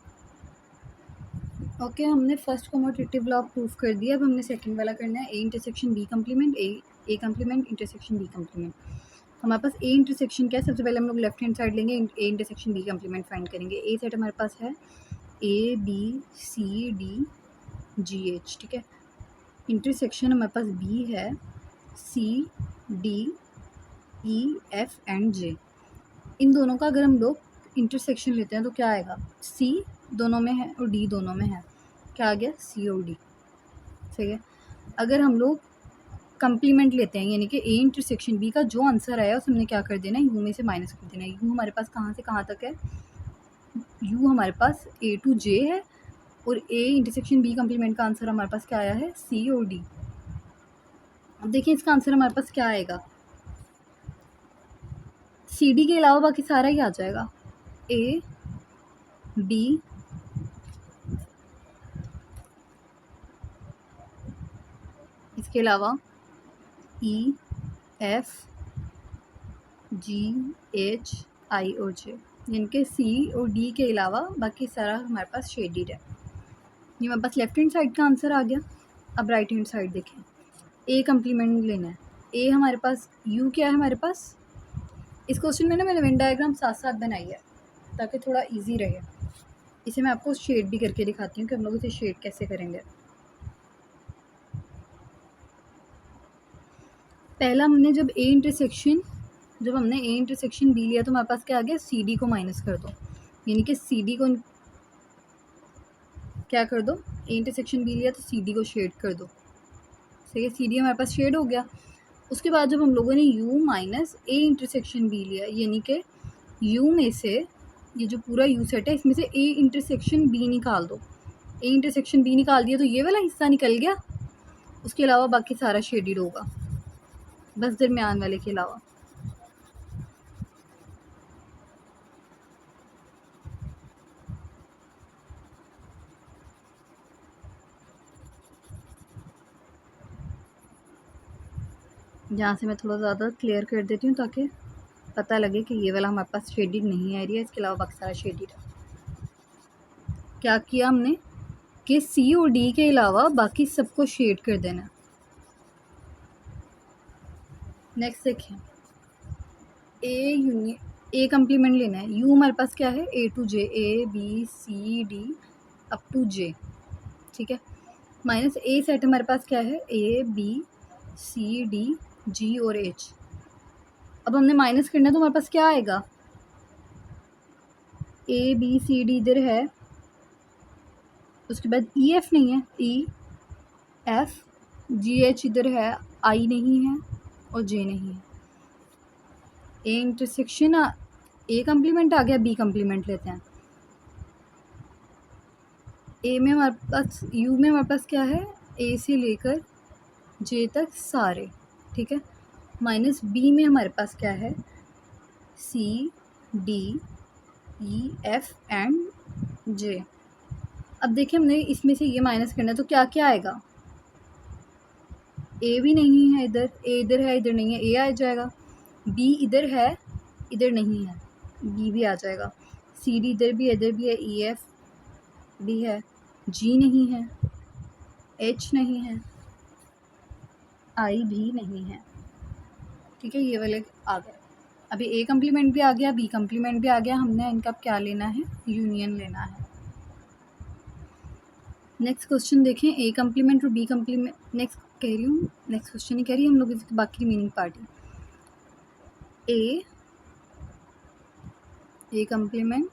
ओके, हमने फर्स्ट कम्यूटेटिव लॉ प्रूफ कर दिया। अब हमने सेकंड वाला करना है, A intersection B complement, A complement intersection B complement. हमारे पास ए इंटरसेक्शन क्या है, सबसे पहले हम लोग लेफ्ट हैंड साइड लेंगे, A intersection B complement find करेंगे। ए सेट हमारे पास है A B C D G H, ठीक है। इंटरसेक्शन हमारे पास बी है C D E F and J. इन दोनों का अगर हम लोग इंटरसेक्शन लेते हैं तो क्या आएगा, सी दोनों में है और डी दोनों में है, क्या आ गया, सी और डी, सही है। अगर हम लोग कम्प्लीमेंट लेते हैं, यानी कि ए इंटरसेक्शन बी का जो आंसर आया उसे हमने क्या कर देना है, यू में से माइनस कर देना है। यू हमारे पास कहाँ से कहाँ तक है, यू हमारे पास ए टू जे है, और ए इंटरसेक्शन बी कम्प्लीमेंट का आंसर हमारे पास क्या आया है, सी और डी। अब देखिए इसका आंसर हमारे पास क्या आएगा, सी डी के अलावा बाकी सारा ही आ जाएगा, ए बी इसके अलावा ई एफ जी एच आई और जे, जिनके सी और डी के अलावा बाकी सारा हमारे पास शेडेड है। ये हमारे पास लेफ्ट हैंड साइड का आंसर आ गया। अब राइट हैंड साइड देखें, ए कम्प्लीमेंट लेना है। ए हमारे पास, यू क्या है हमारे पास, इस क्वेश्चन में ना मैंने वेन डायग्राम साथ साथ बनाई है ताकि थोड़ा इजी रहे। इसे मैं आपको शेड भी करके दिखाती हूँ कि हम लोग इसे शेड कैसे करेंगे। पहला हमने जब हमने ए इंटरसेक्शन बी लिया तो हमारे पास क्या आ गया, सी डी को माइनस कर दो, यानी कि सी डी को क्या कर दो, ए इंटरसेक्शन बी लिया तो सी डी को शेड कर दो, सही है। सी डी हमारे पास शेड हो गया। उसके बाद जब हम लोगों ने U minus A intersection B लिया, यानी कि यू में से ये जो पूरा यू सेट है इसमें से ए इंटरसेक्शन बी निकाल दो। ए इंटरसेक्शन बी निकाल दिया तो ये वाला हिस्सा निकल गया, उसके अलावा बाकी सारा शेडेड होगा, बस दरमियान वाले के अलावा। यहाँ से मैं थोड़ा ज़्यादा क्लियर कर देती हूँ ताकि पता लगे कि ये वाला हमारे पास शेडेड नहीं है एरिया, इसके अलावा बाकी सारा शेडेड है। क्या किया हमने कि सी और डी के अलावा बाकी सबको शेड कर देना। नेक्स्ट देखें, ए कम्प्लीमेंट लेना है। यू हमारे पास क्या है, A to J, A B C D up to J, ठीक है। माइनस ए सेट हमारे पास क्या है, A B C D G और एच। अब हमने माइनस करना है तो हमारे पास क्या आएगा, ए बी सी डी इधर है, उसके बाद ई एफ नहीं है, ई एफ जी एच इधर है, आई नहीं है और जे नहीं है। ए इंटरसेक्शन ए कम्प्लीमेंट आ गया, बी कम्प्लीमेंट लेते हैं। ए में हमारे पास, यू में हमारे पास क्या है, ए से लेकर जे तक सारे, ठीक है। माइनस बी में हमारे पास क्या है, C D E F and J. अब देखिए हमने इसमें से ये माइनस करना है तो क्या क्या आएगा, ए भी नहीं है इधर, ए इधर है इधर नहीं है, ए आ जाएगा। बी इधर है इधर नहीं है, बी भी आ जाएगा। सी डी इधर भी है, ई एफ भी है, जी नहीं है, एच नहीं है, आई भी नहीं है, ठीक है। ये वाले आ गए। अभी ए कम्प्लीमेंट भी आ गया, बी कम्प्लीमेंट भी आ गया। हमने इनका क्या लेना है, यूनियन लेना है। नेक्स्ट क्वेश्चन देखें, ए कम्प्लीमेंट और बी कम्प्लीमेंट, नेक्स्ट कह रही हूँ, नेक्स्ट क्वेश्चन ही कह रही है हम लोग, इसकी बाकी मीनिंग पार्ट है। ए कम्प्लीमेंट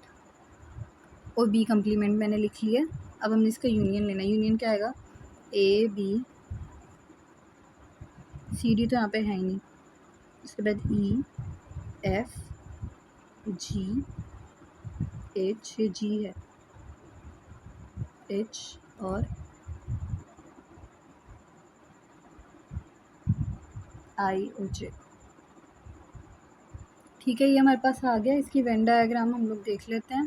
और बी कम्प्लीमेंट मैंने लिख लिया। अब हमने इसका यूनियन लेना है। यूनियन क्या आएगा, ए बी, सी डी तो यहाँ पे है ही नहीं, उसके बाद ई एफ जी एच, जी है, एच और आई और जे। ठीक है, ये हमारे पास आ गया। इसकी वेन डायग्राम हम लोग देख लेते हैं।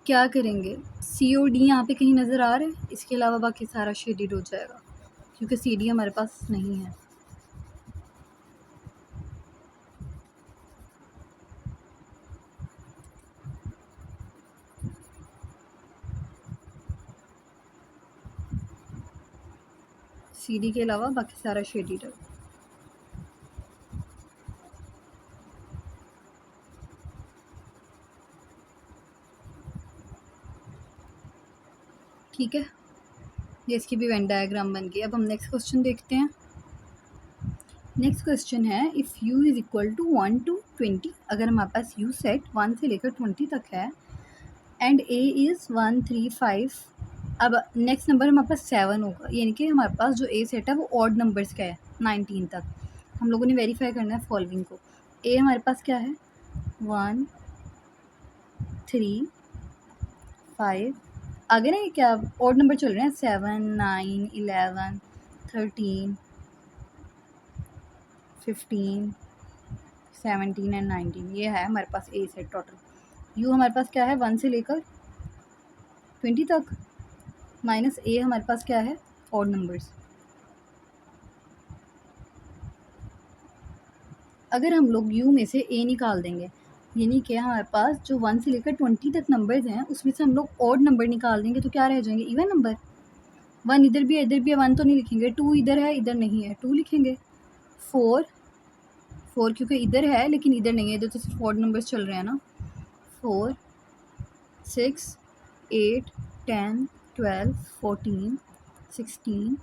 क्या करेंगे, सी और डी यहाँ पे कहीं नज़र आ रहे हैं, इसके अलावा बाकी सारा शेडेड हो जाएगा क्योंकि सी डी हमारे पास नहीं है। सी डी के अलावा बाकी सारा शेडेड है। ठीक है, ये इसकी भी वेन डायग्राम बन गई। अब हम नेक्स्ट क्वेश्चन देखते हैं। नेक्स्ट क्वेश्चन है, if u is equal to 1 to 20, अगर हमारे पास u सेट 1 से लेकर 20 तक है एंड a इज़ 1 3 5, अब नेक्स्ट नंबर हमारे पास 7 होगा, यानी कि हमारे पास जो a सेट है वो ऑड नंबर्स का है 19 तक। हम लोगों ने वेरीफाई करना है फॉलोइंग को। a हमारे पास क्या है, 1 3 5, आगे ना ये क्या ऑड नंबर चल रहे हैं, 7 9 11 13 15 17 एंड 19, ये है हमारे पास ए सेट टोटल। यू हमारे पास क्या है, 1 से लेकर 20 तक, माइनस ए हमारे पास क्या है, ऑड नंबर्स। अगर हम लोग यू में से ए निकाल देंगे, यानी कि हमारे पास जो 1 से लेकर 20 तक नंबर्स हैं उसमें से हम लोग ऑड नंबर निकाल देंगे तो क्या रह जाएंगे, इवन नंबर। 1 इधर भी है इधर भी है, 1 तो नहीं लिखेंगे, 2 इधर है इधर नहीं है, 2 लिखेंगे। 4 क्योंकि इधर है लेकिन इधर नहीं है, इधर तो सिर्फ ऑड नंबर्स चल रहे हैं ना। 4 6 8 10 12 14 16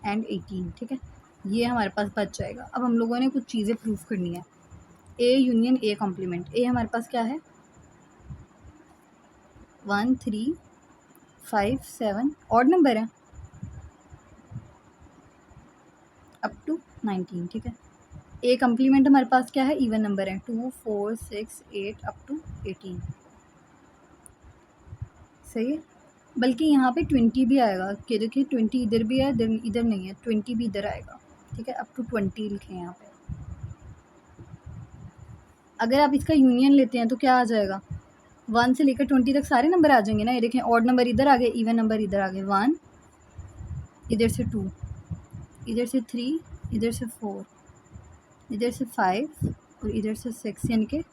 एंड 18, ठीक है, ये हमारे पास बच जाएगा। अब हम लोगों ने कुछ चीज़ें प्रूफ करनी है। ए यूनियन ए कॉम्प्लीमेंट, ए हमारे पास क्या है, 1 3 5 7, ऑड नंबर है अप टू 19, ठीक है। ए कॉम्प्लीमेंट हमारे पास क्या है, इवन नंबर है, 2 4 6 8 अप टू 18, सही है। बल्कि यहाँ पे 20 भी आएगा, कि देखिए 20 इधर भी है इधर नहीं है, 20 भी इधर आएगा, ठीक है, अप टू 20 लिखें यहाँ पे। अगर आप इसका यूनियन लेते हैं तो क्या आ जाएगा, 1 से लेकर 20 तक सारे नंबर आ जाएंगे ना। ये देखें, ऑड नंबर इधर आ गए, इवन नंबर इधर आ गए, 1 इधर से 2 इधर से 3 इधर से 4 इधर से 5 और इधर से 6, यानी कि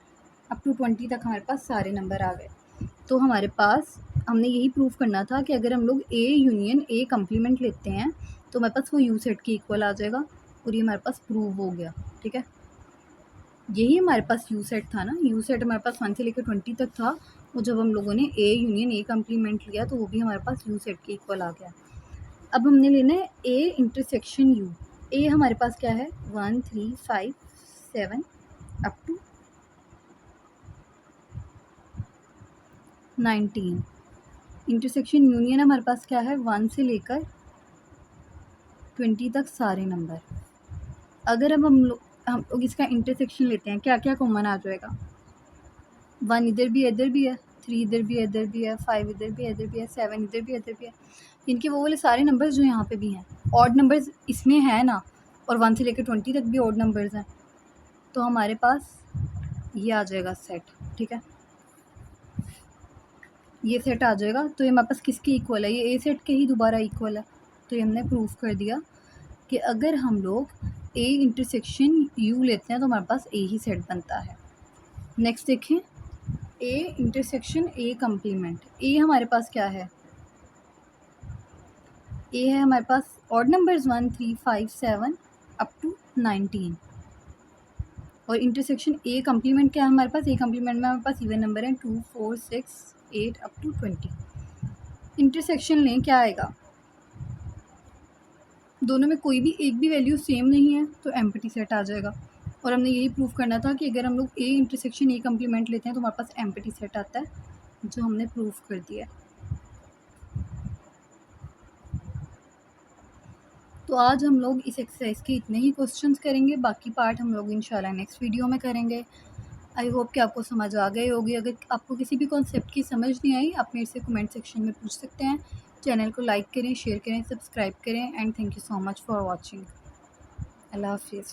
अप टू 20 तक हमारे पास सारे नंबर आ गए। तो हमारे पास हमने यही प्रूफ करना था कि अगर हम लोग ए यूनियन ए कम्प्लीमेंट लेते हैं तो हमारे पास वो यू सेट के इक्वल आ जाएगा, और ये हमारे पास प्रूव हो गया, ठीक है। यही हमारे पास यू सेट था ना, यू सेट हमारे पास 1 से लेकर 20 तक था, और जब हम लोगों ने ए यूनियन ए कम्प्लीमेंट लिया तो वो भी हमारे पास यू सेट के इक्वल आ गया। अब हमने लेना है ए इंटरसेक्शन यू। ए हमारे पास क्या है, 1 3 5 7 अप टू 19। इंटरसेक्शन यूनियन हमारे पास क्या है, 1 से लेकर 20 तक सारे नंबर। अगर अब हम लोग इसका इंटरसेक्शन लेते हैं, क्या क्या कॉमन आ जाएगा, 1 इधर भी है 3 इधर भी है 5 इधर भी है 7 इधर भी है, इनके वो वाले सारे नंबर्स जो यहाँ पे भी हैं, ऑड नंबर्स इसमें है ना, और 1 से लेकर 20 तक भी ऑड नंबर्स हैं, तो हमारे पास ये आ जाएगा सेट, ठीक है, ये सेट आ जाएगा। तो ये हमारे पास किसके इक्वल है, ये ए सेट के ही दोबारा इक्वल है। तो ये हमने प्रूफ कर दिया कि अगर हम लोग ए इंटरसेक्शन यू लेते हैं तो हमारे पास ए ही सेट बनता है। नेक्स्ट देखें, ए इंटरसेक्शन ए कम्प्लीमेंट। ए हमारे पास क्या है, ए है हमारे पास ऑड नंबर्स 1 3 5 7 अप टू 19, और इंटरसेक्शन ए कम्प्लीमेंट क्या है हमारे पास, ए कम्प्लीमेंट में हमारे पास इवन नंबर है 2 4 6 8 अप टू 20। इंटरसेक्शन लें, क्या आएगा, दोनों में कोई भी एक भी वैल्यू सेम नहीं है तो एम्प्टी सेट आ जाएगा। और हमने यही प्रूव करना था कि अगर हम लोग ए इंटरसेक्शन ए कम्प्लीमेंट लेते हैं तो हमारे पास एम्प्टी सेट आता है, जो हमने प्रूव कर दिया है। तो आज हम लोग इस एक्सरसाइज के इतने ही क्वेश्चंस करेंगे, बाकी पार्ट हम लोग इंशाल्लाह नेक्स्ट वीडियो में करेंगे। आई होप कि आपको समझ आ गई होगी। अगर आपको किसी भी कॉन्सेप्ट की समझ नहीं आई, आप मेरे से कमेंट सेक्शन में पूछ सकते हैं। चैनल को लाइक करें, शेयर करें, सब्सक्राइब करें and thank you so much for watching. Allah हाफिज़।